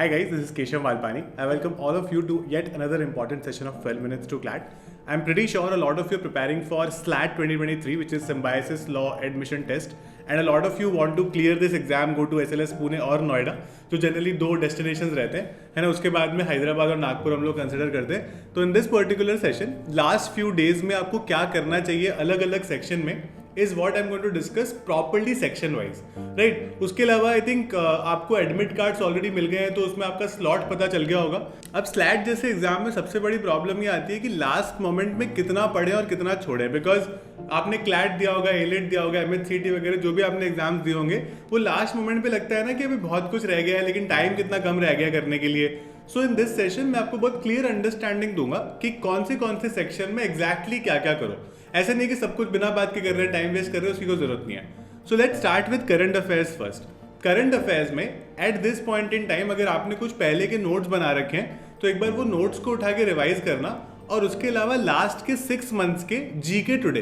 Hi guys, this is Keshav Valpani. I welcome all of you to yet another important session of 12 minutes to CLAT. I'm pretty sure a lot of you are preparing for SLAT 2023, which is Symbiosis Law Admission Test, and a lot of you want to clear this exam, go to SLS Pune और नोएडा, जो generally दो destinations रहते हैं, है ना. उसके बाद में हैदराबाद और नागपुर हम लोग कंसिडर करते हैं. तो in this particular session last few days में आपको क्या करना चाहिए अलग अलग सेक्शन में is what I am going to discuss properly section wise, right. उसके अलावा आई थिंक आपको एडमिट कार्ड्स ऑलरेडी मिल गए हैं, तो उसमें आपका स्लॉट पता चल गया होगा. अब स्लैट जैसे एग्जाम में सबसे बड़ी प्रॉब्लम ये आती है कि लास्ट मोमेंट में कितना पढ़े और कितना छोड़े, बिकॉज आपने क्लैट दिया होगा, एलेट दिया होगा, MHCT वगैरह जो भी आपने एग्जाम्स दिए होंगे, वो लास्ट मोमेंट पे लगता है ना कि अभी बहुत कुछ रह गया है, लेकिन टाइम कितना कम रह गया करने के लिए. सो इन दिस सेशन मैं आपको बहुत क्लियर अंडरस्टैंडिंग दूंगा कि कौन से सेक्शन में एग्जैक्टली क्या क्या करो. ऐसे नहीं कि सब कुछ बिना बात के कर रहे हैं, टाइम वेस्ट कर रहे हैं, उसकी कोई जरूरत नहीं है. So let's start with current affairs first. Current affairs में at this point in time अगर आपने कुछ पहले के नोट्स बना रखे हैं तो एक बार वो नोट्स को उठा के रिवाइज करना, और उसके अलावा लास्ट के 6 मंथ्स के जीके टुडे,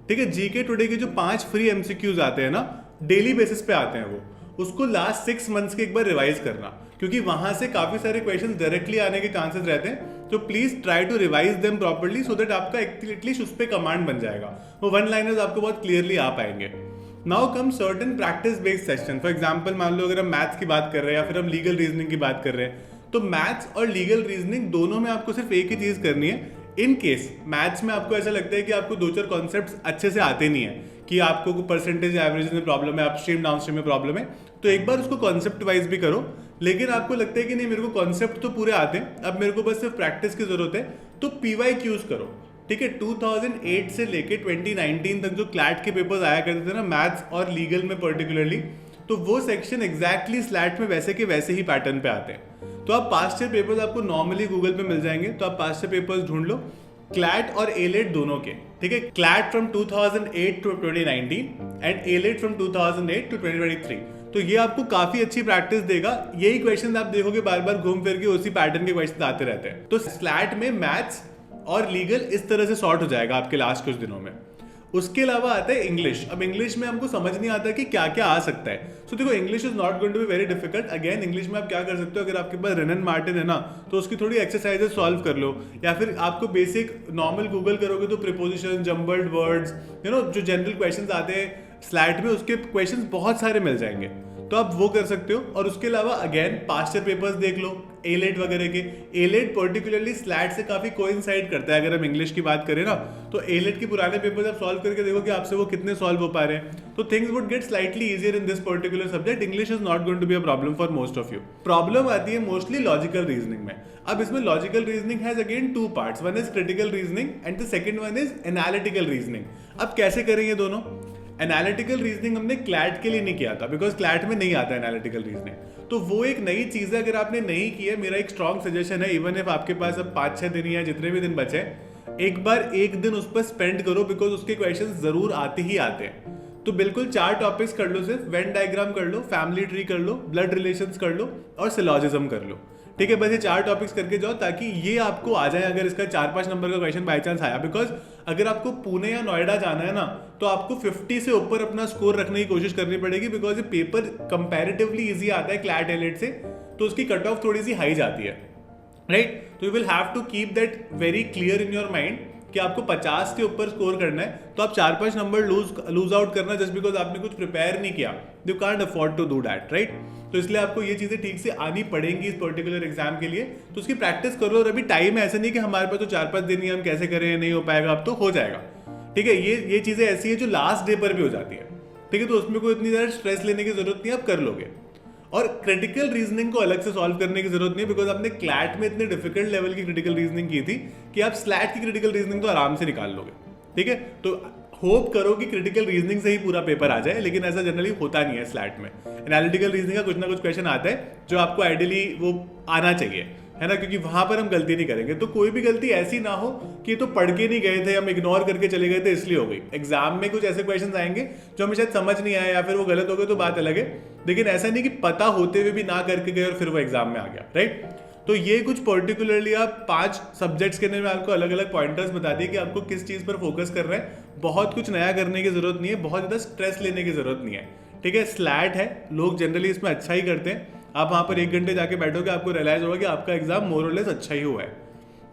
ठीक है, जीके टुडे के जो 5 फ्री MCQs आते हैं ना, डेली बेसिस पे आते हैं, वो उसको लास्ट 6 मंथ्स के एक बार रिवाइज करना, क्योंकि वहां से काफी सारे क्वेश्चंस डायरेक्टली आने के चांसेस रहते हैं. तो please try to revise them properly so that आपका एटलीस्ट उस पर कमांड बन जाएगा, वो वन लाइनर्स आपको बहुत क्लियरली आ पाएंगे. Now come certain practice based section. For example मान लो अगर हम मैथ्स की बात कर रहे हैं या फिर हम लीगल रीजनिंग की बात कर रहे हैं, तो मैथ्स और लीगल रीजनिंग दोनों में आपको सिर्फ एक ही चीज करनी है. इन केस मैथ्स में आपको ऐसा लगता है कि आपको 2-4 कॉन्सेप्ट्स अच्छे से आते नहीं है, कि आपको परसेंटेज एवरेज में प्रॉब्लम है, अपस्ट्रीम डाउनस्ट्रीम में प्रॉब्लम है, तो एक बार उसको कॉन्सेप्ट वाइज भी करो. लेकिन आपको लगता है कि नहीं मेरे को कॉन्सेप्ट तो पूरे आते हैं, अब मेरे को बस सिर्फ प्रैक्टिस की जरूरत है, तो PYQs करो. ठीक है, 2008 से लेके 2019 तक जो क्लैट के पेपर्स आया करते थे ना मैथ्स और लीगल में पर्टिकुलरली, तो वो सेक्शन एग्जैक्टली स्लैट में वैसे के वैसे ही पैटर्न पे आते हैं. तो आप पास्ट ईयर पेपर्स आपको नॉर्मली गूगल पे मिल जाएंगे, तो आप पास्ट ईयर पेपर्स ढूंढ लो, क्लैट और एलेट दोनों के. ठीक है, CLAT from 2008 to 2019 and AILET from 2008 to 2023. तो ये आपको काफी अच्छी प्रैक्टिस देगा. यही क्वेश्चन आप देखोगे बार बार घूम फिर के उसी पैटर्न के क्वेश्चन आते रहते हैं. तो स्लैट में मैथ्स और लीगल इस तरह से सॉर्ट हो जाएगा आपके लास्ट कुछ दिनों में. उसके अलावा आता है इंग्लिश. अब इंग्लिश में हमको समझ नहीं आता कि क्या क्या आ सकता है. सो देखो, English is not going to be very difficult. Again English में आप क्या कर सकते हो, अगर आपके पास रेनन मार्टिन है ना, तो उसकी थोड़ी एक्सरसाइजेस सॉल्व कर लो, या फिर आपको बेसिक नॉर्मल गूगल करोगे तो प्रीपोजिशन, जम्बल्ड वर्ड्स, जो जनरल क्वेश्चंस आते हैं स्लैट में, उसके क्वेश्चंस बहुत सारे मिल जाएंगे, तो आप वो कर सकते हो. और उसके अलावा अगेन पास्ट ईयर पेपर्स देख लो एलेट वगैरह के. एलेट पर्टिकुलरली स्लैट से काफी कोइंसाइड करता है. अगर हम इंग्लिश की बात करें ना, तो एलेट के पुराने पेपर्स आप सॉल्व करके देखो कि आपसे वो कितने सॉल्व हो पा रहे हैं. तो things would get slightly easier in this particular subject. English is not going to be a problem for most of you. Problem आती है मोस्टली लॉजिकल रीजनिंग में. अब इसमें logical reasoning has again 2 parts. One is critical reasoning and the second one is analytical reasoning. अब कैसे करेंगे दोनों? Analytical reasoning हमने क्लैट के लिए नहीं किया था, बिकॉज क्लैट में नहीं आता एनालिटिकल रीजनिंग, तो वो एक नई चीज है. अगर आपने नहीं की है, मेरा एक स्ट्रॉन्ग सजेशन है, इवन इफ आपके पास अब 5-6 दिन या जितने भी दिन बचे, एक बार एक दिन उस पर स्पेंड करो, बिकॉज उसके क्वेश्चन जरूर आते ही आते हैं. तो बिल्कुल 4 टॉपिक्स कर लो, सिर्फ वेन डायग्राम कर लो, फैमिली ट्री कर लो, ब्लड रिलेशंस कर लो और सिलॉजिज्म कर लो. ठीक है, बस ये 4 टॉपिक्स करके जाओ, ताकि ये आपको आ जाए अगर इसका 4-5 नंबर का क्वेश्चन बाई चांस आया. बिकॉज अगर आपको पुणे या नोएडा जाना है ना, तो आपको 50 से ऊपर अपना स्कोर रखने की कोशिश करनी पड़ेगी, बिकॉज ये पेपर कंपैरेटिवली इजी आता है क्लैट एलेट से, तो उसकी कट ऑफ थोड़ी सी हाई जाती है, राइट. तो you will have to keep that very clear in your mind कि आपको 50 के ऊपर स्कोर करना है. तो आप 4-5 नंबर लूज आउट करना जस्ट बिकॉज आपने कुछ प्रिपेयर नहीं किया. You can't afford to do that, right. तो इसलिए आपको ये चीजें ठीक से आनी पड़ेंगी इस पर्टिकुलर एग्जाम के लिए. तो उसकी प्रैक्टिस करो. और अभी टाइम है, ऐसा नहीं कि हमारे पास तो 4-5 दिन ही हम कैसे करें, नहीं हो पाएगा, अब तो हो जाएगा. ठीक है, ये चीजें ऐसी है जो लास्ट डे पर भी हो जाती है. ठीक है, तो उसमें कोई इतनी ज्यादा स्ट्रेस लेने की जरूरत नहीं, आप कर लोगे. और क्रिटिकल रीजनिंग को अलग से सॉल्व करने की जरूरत नहीं, बिकॉज आपने क्लैट में इतने डिफिकल्ट लेवल की क्रिटिकल रीजनिंग की थी कि आप स्लैट की क्रिटिकल रीजनिंग तो आराम से निकाल लोगे. ठीक है, तो होप करो कि क्रिटिकल रीजनिंग से ही पूरा पेपर आ जाए, लेकिन ऐसा जनरली होता नहीं है स्लैट में. एनालिटिकल रीजनिंग का कुछ ना कुछ क्वेश्चन आता है जो आपको आइडियली वो आना चाहिए, है ना, क्योंकि वहां पर हम गलती नहीं करेंगे. तो कोई भी गलती ऐसी ना हो कि तो पढ़ के नहीं गए थे, हम इग्नोर करके चले गए थे इसलिए हो गई. एग्जाम में कुछ ऐसे क्वेश्चंस आएंगे जो हमें शायद समझ नहीं आया या फिर वो गलत हो गए, तो बात अलग है. लेकिन ऐसा नहीं कि पता होते हुए भी ना करके गए और फिर वो एग्जाम में आ गया, राइट. तो ये कुछ पर्टिकुलरली आप 5 सब्जेक्ट्स के अंदर में आपको अलग अलग पॉइंटर्स बता दिए कि आपको किस चीज पर फोकस कर रहे हैं. बहुत कुछ नया करने की जरूरत नहीं है, बहुत ज्यादा स्ट्रेस लेने की जरूरत नहीं है. ठीक है, स्लैट है, लोग जनरली इसमें अच्छा ही करते हैं. आप वहाँ पर 1 घंटे जाके बैठोगे, आपको रियलाइज होगा कि आपका एग्जाम मोर और लेस अच्छा ही हुआ है।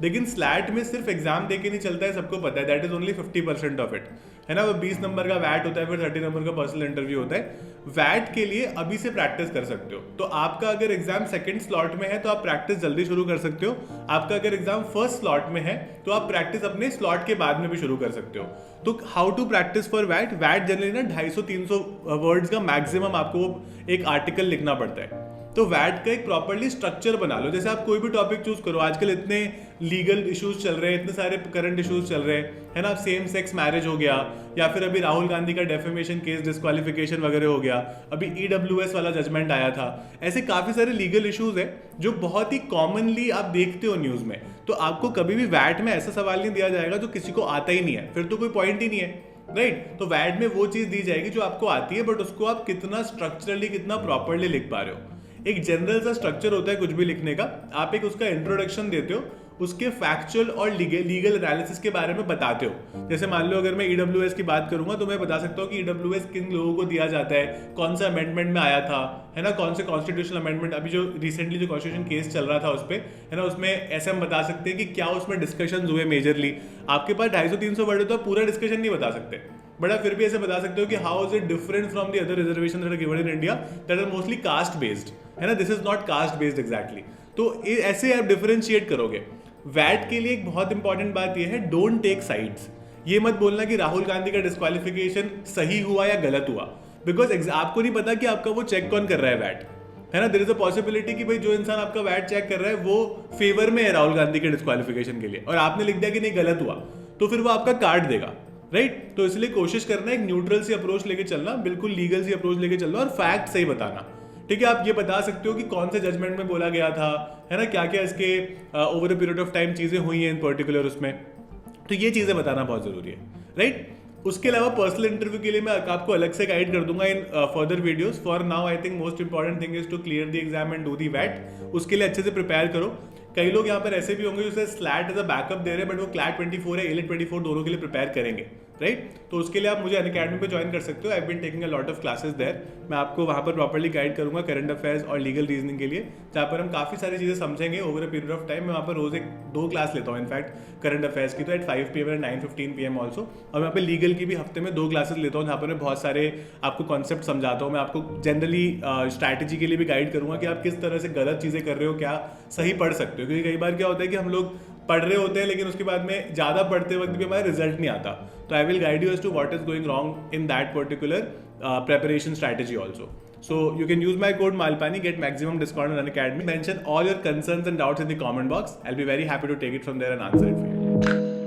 लेकिन स्लैट में सिर्फ एग्जाम दे के नहीं चलता है, सबको पता है, that is only 50% of it, है ना। वो 20 नंबर का वैट होता है, फिर 30 नंबर का पर्सनल इंटरव्यू होता है। वैट के लिए अभी से प्रैक्टिस कर सकते हो। तो आपका अगर एग्जाम सेकंड स्लॉट में है तो आप प्रैक्टिस जल्दी शुरू कर सकते हो। आपका अगर एग्जाम फर्स्ट स्लॉट में है तो आप प्रैक्टिस अपने स्लॉट के बाद में भी शुरू कर सकते हो। तो हाउ टू प्रैक्टिस फॉर वैट? वैट जनरली ना 250-300 वर्ड्स का मैक्सिमम आपको एक आर्टिकल लिखना पड़ता है। तो वैट का एक प्रॉपर्ली स्ट्रक्चर बना लो। जैसे आप कोई भी टॉपिक चूज करो, आजकल इतने लीगल इश्यूज चल रहे हैं, इतने सारे करंट इश्यूज चल रहे हैं, है ना। सेम सेक्स मैरिज हो गया, या फिर अभी राहुल गांधी का डेफेमेशन केस, डिस्क्वालिफिकेशन वगैरह हो गया, अभी EWS वाला जजमेंट आया था। ऐसे काफी सारे लीगल इश्यूज है जो बहुत ही कॉमनली आप देखते हो न्यूज में। तो आपको कभी भी वैट में ऐसा सवाल नहीं दिया जाएगा जो किसी को आता ही नहीं है, फिर तो कोई पॉइंट ही नहीं है, राइट। तो वैट में वो चीज दी जाएगी जो आपको आती है, बट उसको आप कितना स्ट्रक्चरली, कितना प्रॉपरली लिख पा रहे हो। एक जनरल सा स्ट्रक्चर होता है कुछ भी लिखने का। आप एक उसका इंट्रोडक्शन देते हो, उसके फैक्चुअल और लीगल एनालिसिस के बारे में बताते हो। जैसे मान लो अगर मैं EWS की बात करूंगा तो मैं बता सकता हूँ कि EWS किन लोगों को दिया जाता है, कौन सा अमेंडमेंट में आया था, है ना, कौन से कॉन्स्टिट्यूशनल अमेंडमेंट, अभी जो रिसेंटली जो कॉन्स्टिट्यूशन केस चल रहा था उस पर, है ना, उसमें ऐसे हम बता सकते हैं कि क्या उसमें डिस्कशन हुए मेजरली। आपके पास 250-300 वर्ड है तो आप पूरा डिस्कशन नहीं बता सकते, बट आप फिर भी ऐसे बता सकते हो कि how is it different from the other reservation that are given in India that are mostly caste based, है ना, this is not caste based exactly. तो ऐसे आप डिफरेंशिएट करोगे। वैट के लिए एक बहुत इंपॉर्टेंट बात यह है, डोंट टेक साइड्स। ये मत बोलना कि राहुल गांधी का डिस्क्वालिफिकेशन सही हुआ या गलत हुआ, बिकॉज आपको नहीं पता कि आपका वो चेक कौन कर रहा है वैट, है ना। देयर इज अ पॉसिबिलिटी कि भाई जो इंसान आपका वैट चेक कर रहा है वो फेवर में है राहुल गांधी के डिस्क्वालिफिकेशन के लिए, और आपने लिख दिया कि नहीं गलत हुआ, तो फिर वो आपका काट देगा, राइट। तो इसलिए कोशिश करना एक न्यूट्रल सी अप्रोच लेके चलना, बिल्कुल लीगल सी अप्रोच लेके चलना, और फैक्ट सही बताना, ठीक है। आप ये बता सकते हो कि कौन से जजमेंट में बोला गया था, है ना, क्या क्या इसके over a period of time चीजें हुई हैं इन पर्टिकुलर उसमें। तो ये चीजें बताना बहुत जरूरी है, राइट। उसके अलावा पर्सनल इंटरव्यू के लिए मैं आपको अलग से गाइड कर दूंगा in further videos. For now I think most important thing is to clear the exam and do the वैट। उसके लिए अच्छे से प्रिपेयर करो। कई लोग यहाँ पर ऐसे भी होंगे जो स्लैट एज अ बैकअप दे रहे हैं, बट वो क्लैट 24 है, एलिट 24 दोनों के लिए प्रिपेयर करेंगे, राइट। तो उसके लिए आप मुझे अनअकैडमी पे ज्वाइन कर सकते हो। I been taking a lot of classes there. मैं आपको वहाँ पर प्रॉपर्ली गाइड करूंगा करंट अफेयर्स और लीगल रीजनिंग के लिए, जहाँ पर हम काफ़ी सारी चीज़ें समझेंगे over a period of time. मैं वहाँ पर रोज 2 क्लास लेता हूँ इनफैक्ट करंट अफेयर्स की, तो at 5 PM and 9:15 PM also. और मैं यहाँ पे लीगल की भी हफ्ते में 2 क्लासेस लेता हूँ, जहाँ पर मैं बहुत सारे आपको कॉन्सेप्ट समझाता हूँ। मैं आपको जनरली स्ट्रैटेजी के लिए भी गाइड करूंगा कि आप किस तरह से गलत चीज़ें कर रहे हो, क्या सही पढ़ सकते हो। क्योंकि कई बार क्या होता है कि हम लोग पढ़ रहे होते हैं लेकिन उसके बाद में ज़्यादा पढ़ते वक्त भी हमारा रिजल्ट नहीं आता। तो I will guide you as to what is going wrong in that particular preparation strategy also. So you can use my code Malpani, get maximum discount on Unacademy. Mention all your concerns and doubts in the comment box. I'll be very happy to take it from there and answer it for you.